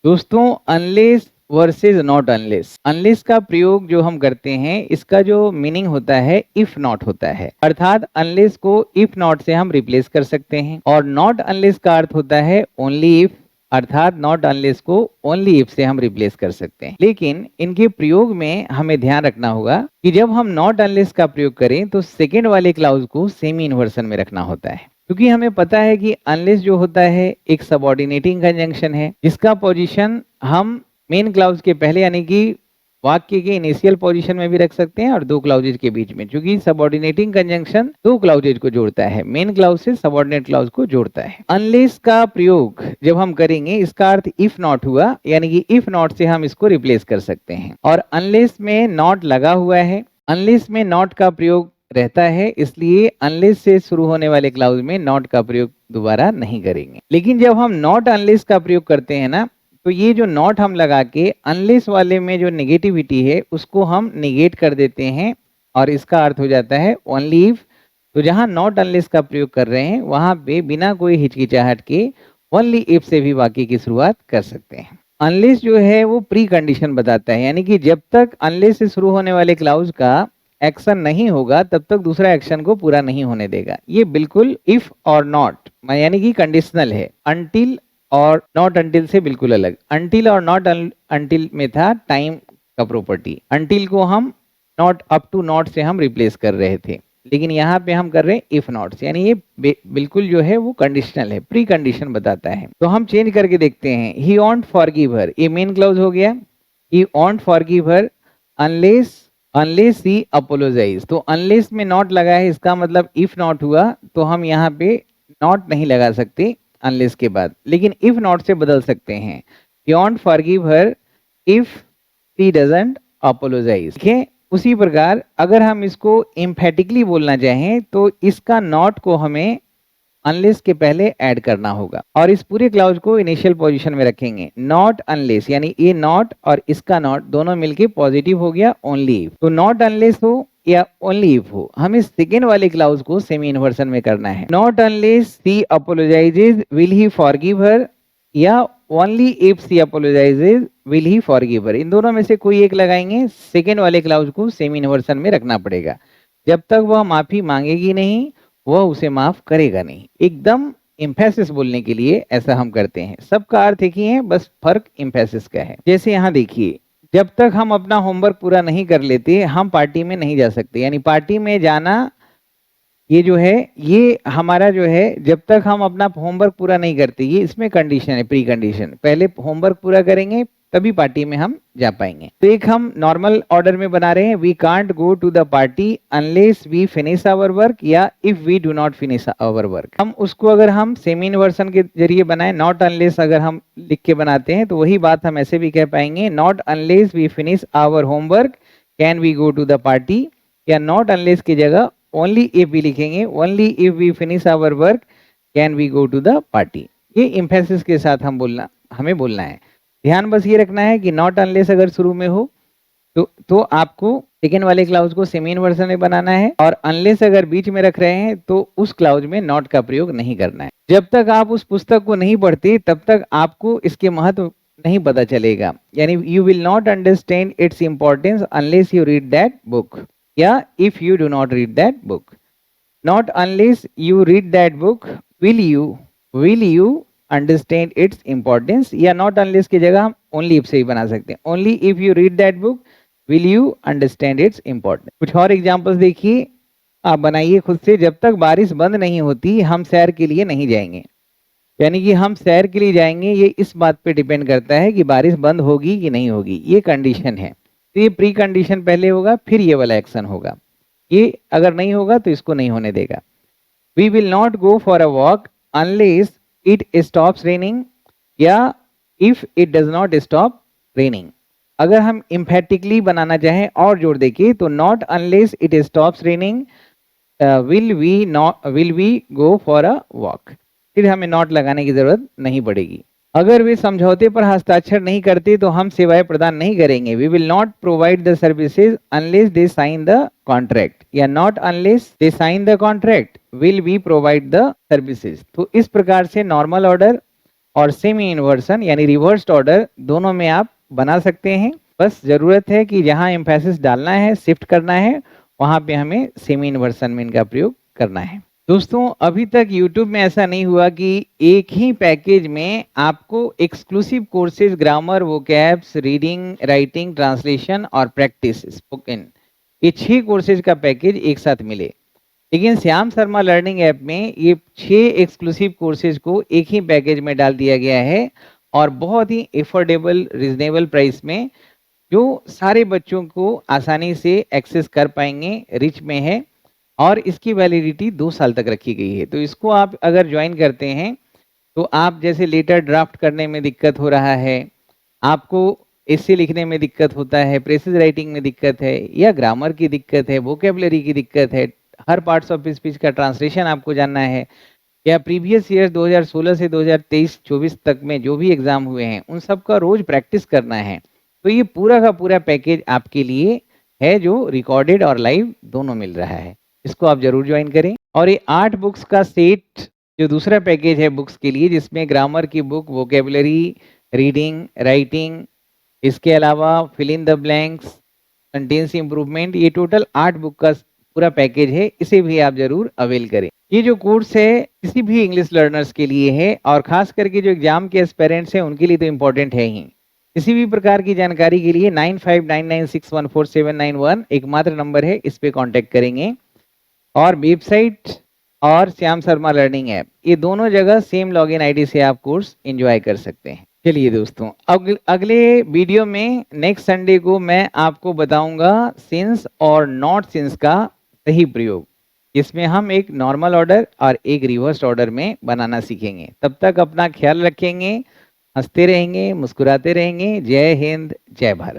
दोस्तों, unless versus not unless. Unless का प्रयोग जो हम करते हैं, इसका जो मीनिंग होता है इफ नॉट होता है। अर्थात अनलेस को इफ नॉट से हम रिप्लेस कर सकते हैं, और नॉट अनलेस का अर्थ होता है ओनली इफ। अर्थात नॉट अनलेस को ओनली इफ से हम रिप्लेस कर सकते हैं। लेकिन इनके प्रयोग में हमें ध्यान रखना होगा कि जब हम नॉट अनलेस का प्रयोग करें तो सेकेंड वाले क्लाउज को सेमी इन्वर्सन में रखना होता है, क्योंकि हमें पता है कि अनलेस जो होता है एक सबऑर्डिनेटिंग कंजंक्शन है, जिसका पोजीशन हम मेन क्लाउज के पहले यानी कि वाक्य के इनिशियल पोजीशन में भी रख सकते हैं और दो क्लाउजेज के बीच में, क्योंकि सबऑर्डिनेटिंग कंजंक्शन दो क्लाउजेज को जोड़ता है, मेन क्लाउज से सबऑर्डिनेट क्लाउज को जोड़ता है। अनलेस का प्रयोग जब हम करेंगे, इसका अर्थ इफ नॉट हुआ, यानी कि इफ नॉट से हम इसको रिप्लेस कर सकते हैं। और अनलेस में नॉट लगा हुआ है, अनलेस में नॉट का प्रयोग रहता है, इसलिए अनलेस से शुरू होने वाले क्लाउज में नॉट का प्रयोग दोबारा नहीं करेंगे। लेकिन जब हम नॉट अनलेस का प्रयोग करते हैं ना, तो ये जो नॉट हम लगा के अनलेस वाले में जो नेगेटिविटी है उसको हम निगेट कर देते हैं, और इसका अर्थ हो जाता है ओनली इफ। तो जहां नॉट अनलेस का प्रयोग कर रहे हैं वहां पे बिना कोई हिचकिचाहट के ओनली इफ से भी वाक्य की शुरुआत कर सकते हैं। अनलेस जो है वो प्री कंडीशन बताता है, यानी कि जब तक अनलेस से शुरू होने वाले क्लाउज का एक्शन नहीं होगा तब तक दूसरा एक्शन को पूरा नहीं होने देगा। ये बिल्कुल इफ और नॉट यानी कि कंडीशनल है। अनटिल और नॉट अनटिल से बिल्कुल अलग। अनटिल और नॉट अनटिल में था टाइम का प्रॉपर्टी, अनटिल को हम नॉट अप टू नॉट से हम रिप्लेस कर रहे थे, लेकिन यहाँ पे हम कर रहे हैं इफ नॉट से, यानी ये बिल्कुल जो है वो कंडीशनल है, प्री कंडीशन बताता है। तो हम चेंज करके देखते हैं। ही वॉन्ट फॉरगिव हर, ये मेन क्लॉज हो गया। He won't forgive her unless he apologise. तो अनलेस में नॉट लगा है, इसका मतलब इफ नॉट हुआ, तो हम यहाँ पे नॉट नहीं लगा सकते अनलेस के बाद, लेकिन इफ नॉट से बदल सकते हैं। He won't forgive her if he doesn't apologise. ठीक है, उसी प्रकार अगर हम इसको एम्फेटिकली बोलना चाहें तो इसका नॉट को हमें अनलेस के पहले ऐड करना होगा, और इस पूरे क्लाउज को इनिशियल पोजीशन में रखेंगे। नॉट अनलेस, यानी ये नॉट और इसका नॉट दोनों मिलके पॉजिटिव हो गया ओनली इफ। तो नॉट अनलेस हो या ओनली इफ हो, हमें सेकेंड वाले क्लाउज को सेमी इन्वर्सन में करना है। Not unless she apologises will he forgive her, या only if she apologises will he forgive her. इन दोनों में से कोई एक लगाएंगे, सेकेंड वाले क्लाउज को सेमी इन्वर्सन में रखना पड़ेगा। जब तक वह माफी मांगेगी नहीं, वह उसे माफ करेगा नहीं। एकदम इम्फेसिस बोलने के लिए ऐसा हम करते हैं। सबका अर्थ एक ही है, बस फर्क इम्फेसिस का है। जैसे यहाँ देखिए, जब तक हम अपना होमवर्क पूरा नहीं कर लेते हम पार्टी में नहीं जा सकते। यानी पार्टी में जाना ये जो है, ये हमारा जो है, जब तक हम अपना होमवर्क पूरा नहीं करते, ये इसमें कंडीशन है, प्री कंडीशन। पहले होमवर्क पूरा करेंगे तभी पार्टी में हम जा पाएंगे। तो एक हम नॉर्मल ऑर्डर में बना रहे हैं, we can't go to the party unless we finish our work, या if we do not finish our work. हम उसको अगर हम सेमी इन्वर्सन के जरिए बनाए, नॉट अनलेस अगर हम लिख के बनाते हैं तो वही बात हम ऐसे भी कह पाएंगे, not unless we finish our homework can we go to the party, या नॉट अनलेस की जगह ओनली इफ भी लिखेंगे, only if we finish our work can we go to the party. ये इम्फेसिस के साथ हमें बोलना है। ध्यान बस ये रखना है कि नॉट अनलेस अगर शुरू में हो तो आपको सेकेंड वाले क्लाउज को सेमी इन्वर्सन में बनाना है, और अनलेस अगर बीच में रख रहे हैं तो उस क्लाउज में नॉट का प्रयोग नहीं करना है। जब तक आप उस पुस्तक को नहीं पढ़ते तब तक आपको इसके महत्व नहीं पता चलेगा। यानी you will not understand its importance unless you read that book, या if you do not read that book. Not unless you read that book will you understand its importance, या नॉट अनलेस की जगह हम only if से ही बना सकते हैं, only if you read that book will you understand its importance. कुछ और एग्जांपल्स देखिए, आप बनाइए खुद से। जब तक बारिश बंद नहीं होती हम सैर के लिए नहीं जाएंगे। यानी कि हम सैर के लिए जाएंगे, ये इस बात पे डिपेंड करता है कि बारिश बंद होगी कि नहीं होगी, ये कंडीशन है। तो ये प्री कंडीशन पहले होगा, फिर ये वाला एक्शन होगा। ये अगर नहीं होगा तो इसको नहीं होने देगा। We will not go for a walk unless it stops raining, या if it does not stop raining. अगर हम इम्फेटिकली बनाना चाहें और जोड़ देके तो not unless it stops raining will we go for a walk. फिर हमें नॉट लगाने की जरूरत नहीं पड़ेगी। अगर वे समझौते पर हस्ताक्षर नहीं करते तो हम सेवाएं प्रदान नहीं करेंगे। We will not provide the services unless they sign the contract, या not unless they sign the contract will we provide the services. तो इस प्रकार से नॉर्मल ऑर्डर और सेमी इन्वर्सन यानी रिवर्स्ड ऑर्डर दोनों में आप बना सकते हैं। बस ज़रूरत है कि जहाँ एम्फेसिस डालना है, शिफ्ट करना है, वहाँ पे हमें सेमी इन्वर्सन में इनका प्रयोग करना है। दोस्तों, अभी तक YouTube में ऐसा नहीं हुआ कि एक ही पैकेज में आपको exclusive courses grammar, vocabs, reading, writing, translation और प्रैक्टिस स्पोकन, ये 6 कोर्सेज का पैकेज एक साथ मिले। लेकिन श्याम शर्मा लर्निंग ऐप में ये 6 एक्सक्लूसिव कोर्सेज को एक ही पैकेज में डाल दिया गया है और बहुत ही एफोर्डेबल, रीजनेबल प्राइस में, जो सारे बच्चों को आसानी से एक्सेस कर पाएंगे, रिच में है और इसकी वैलिडिटी 2 साल तक रखी गई है। तो इसको आप अगर ज्वाइन करते हैं तो आप जैसे लेटर ड्राफ्ट करने में दिक्कत हो रहा है, आपको एसे लिखने में दिक्कत होता है, प्रेसिज राइटिंग में दिक्कत है, या ग्रामर की दिक्कत है, वोकेबलरी की दिक्कत है, हर पार्ट्स ऑफ स्पीच का ट्रांसलेशन आपको जानना है, या प्रीवियस ईयर 2016 से 2023-24 तक में जो भी एग्जाम हुए हैं उन सब का रोज प्रैक्टिस करना है, तो ये पूरा का पूरा पैकेज आपके लिए है जो रिकॉर्डेड और लाइव दोनों मिल रहा है। इसको आप जरूर ज्वाइन करें। और ये 8 बुक्स का सेट जो दूसरा पैकेज है बुक्स के लिए, जिसमें ग्रामर की बुक, वोकेबलरी, रीडिंग, राइटिंग, इसके अलावा fill in the blanks, sentence improvement, ये टोटल 8 बुक का पूरा पैकेज है। इसे भी आप जरूर अवेल करें। ये जो कोर्स है किसी भी इंग्लिश लर्नर्स के लिए है और खास करके जो एग्जाम के एस्पिरेंट्स हैं उनके लिए तो इम्पोर्टेंट है ही। किसी भी प्रकार की जानकारी के लिए 9599614791 एकमात्र नंबर है, इस पे कांटेक्ट करेंगे। और वेबसाइट और श्याम शर्मा लर्निंग ऐप, ये दोनों जगह सेम लॉगिन आईडी से आप कोर्स एंजॉय कर सकते हैं। चलिए दोस्तों, अगले वीडियो में नेक्स्ट संडे को मैं आपको बताऊंगा सिंस और नॉट सिंस का सही प्रयोग, इसमें हम एक नॉर्मल ऑर्डर और एक रिवर्स ऑर्डर में बनाना सीखेंगे। तब तक अपना ख्याल रखेंगे, हंसते रहेंगे, मुस्कुराते रहेंगे। जय हिंद, जय भारत।